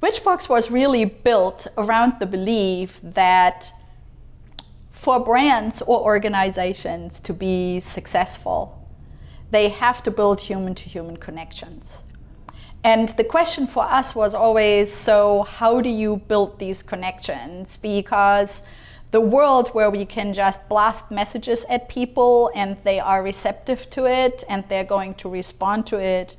Whichbox was really built around the belief that for brands or organizations to be successful, they have to build human-to-human connections. And the question for us was always, so how do you build these connections? Because the world where we can just blast messages at people and they are receptive to it and they're going to respond to it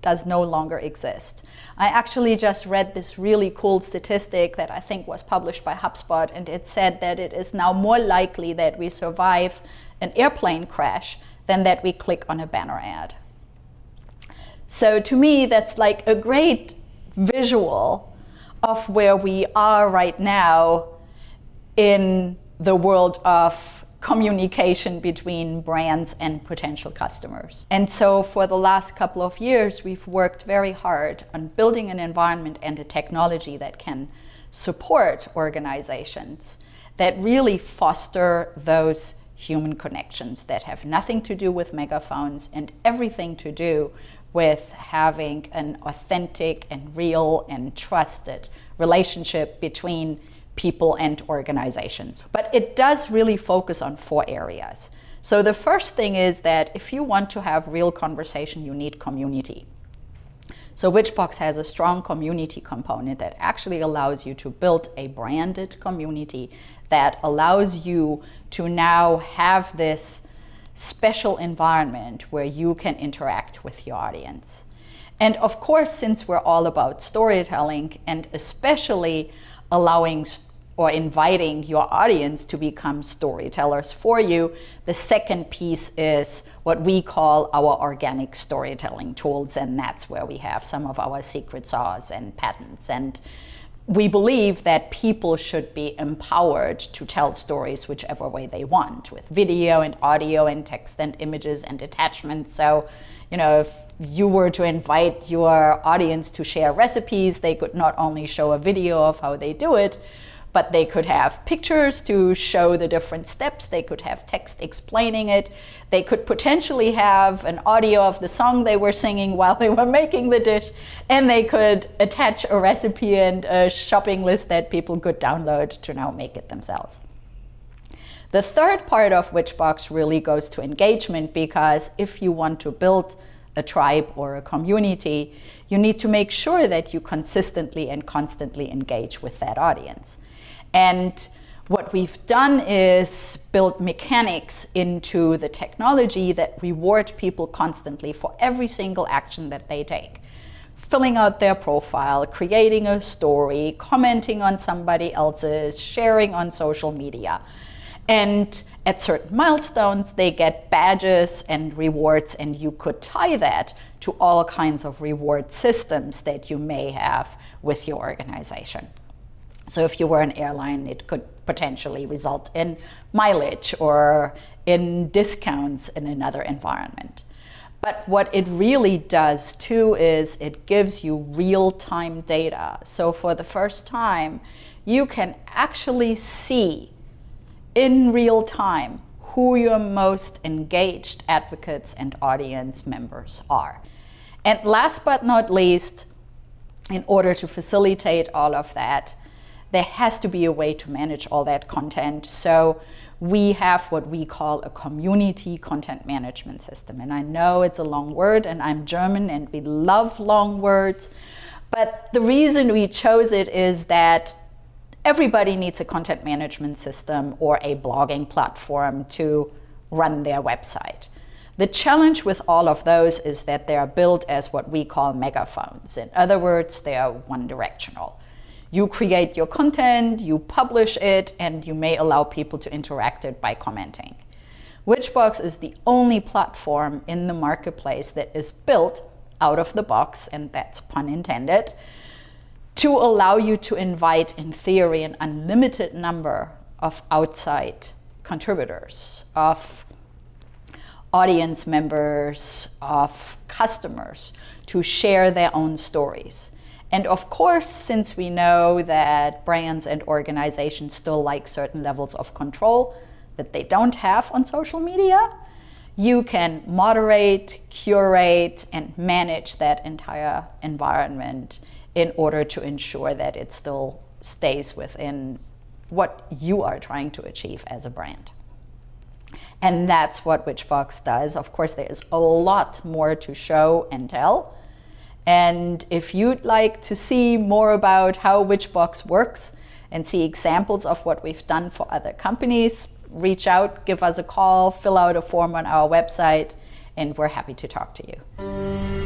does no longer exist. I actually just read this really cool statistic that I think was published by HubSpot, and it said that it is now more likely that we survive an airplane crash than that we click on a banner ad. So to me, that's like a great visual of where we are right now in the world of communication between brands and potential customers. And so for the last couple of years, we've worked very hard on building an environment and a technology that can support organizations that really foster those human connections that have nothing to do with megaphones and everything to do with having an authentic and real and trusted relationship between people and organizations. But it does really focus on 4 areas. So the first thing is that if you want to have real conversation, you need community. So whichbox has a strong community component that actually allows you to build a branded community that allows you to now have this special environment where you can interact with your audience. And of course, since we're all about storytelling and especially allowing or inviting your audience to become storytellers for you, the second piece is what we call our organic storytelling tools, and that's where we have some of our secret sauce and patents. And we believe that people should be empowered to tell stories whichever way they want, with video and audio and text and images and attachments. So, you know, if you were to invite your audience to share recipes, they could not only show a video of how they do it, but they could have pictures to show the different steps. They could have text explaining it. They could potentially have an audio of the song they were singing while they were making the dish. And they could attach a recipe and a shopping list that people could download to now make it themselves. The third part of whichbox really goes to engagement, because if you want to build a tribe or a community, you need to make sure that you consistently and constantly engage with that audience. And what we've done is build mechanics into the technology that reward people constantly for every single action that they take. Filling out their profile, creating a story, commenting on somebody else's, sharing on social media. And at certain milestones, they get badges and rewards, and you could tie that to all kinds of reward systems that you may have with your organization. So if you were an airline, it could potentially result in mileage or in discounts in another environment. But what it really does too is it gives you real-time data. So for the first time, you can actually see in real time who your most engaged advocates and audience members are. And last but not least, in order to facilitate all of that, there has to be a way to manage all that content. So we have what we call a community content management system. And I know it's a long word, and I'm German and we love long words. But the reason we chose it is that everybody needs a content management system or a blogging platform to run their website. The challenge with all of those is that they are built as what we call megaphones. In other words, they are one-directional. You create your content, you publish it, and you may allow people to interact it by commenting. Whichbox is the only platform in the marketplace that is built out of the box, and that's pun intended, to allow you to invite, in theory, an unlimited number of outside contributors, of audience members, of customers, to share their own stories. And of course, since we know that brands and organizations still like certain levels of control that they don't have on social media, you can moderate, curate, and manage that entire environment in order to ensure that it still stays within what you are trying to achieve as a brand. And that's what whichbox does. Of course, there is a lot more to show and tell. And if you'd like to see more about how whichbox works and see examples of what we've done for other companies, reach out, give us a call, fill out a form on our website, and we're happy to talk to you.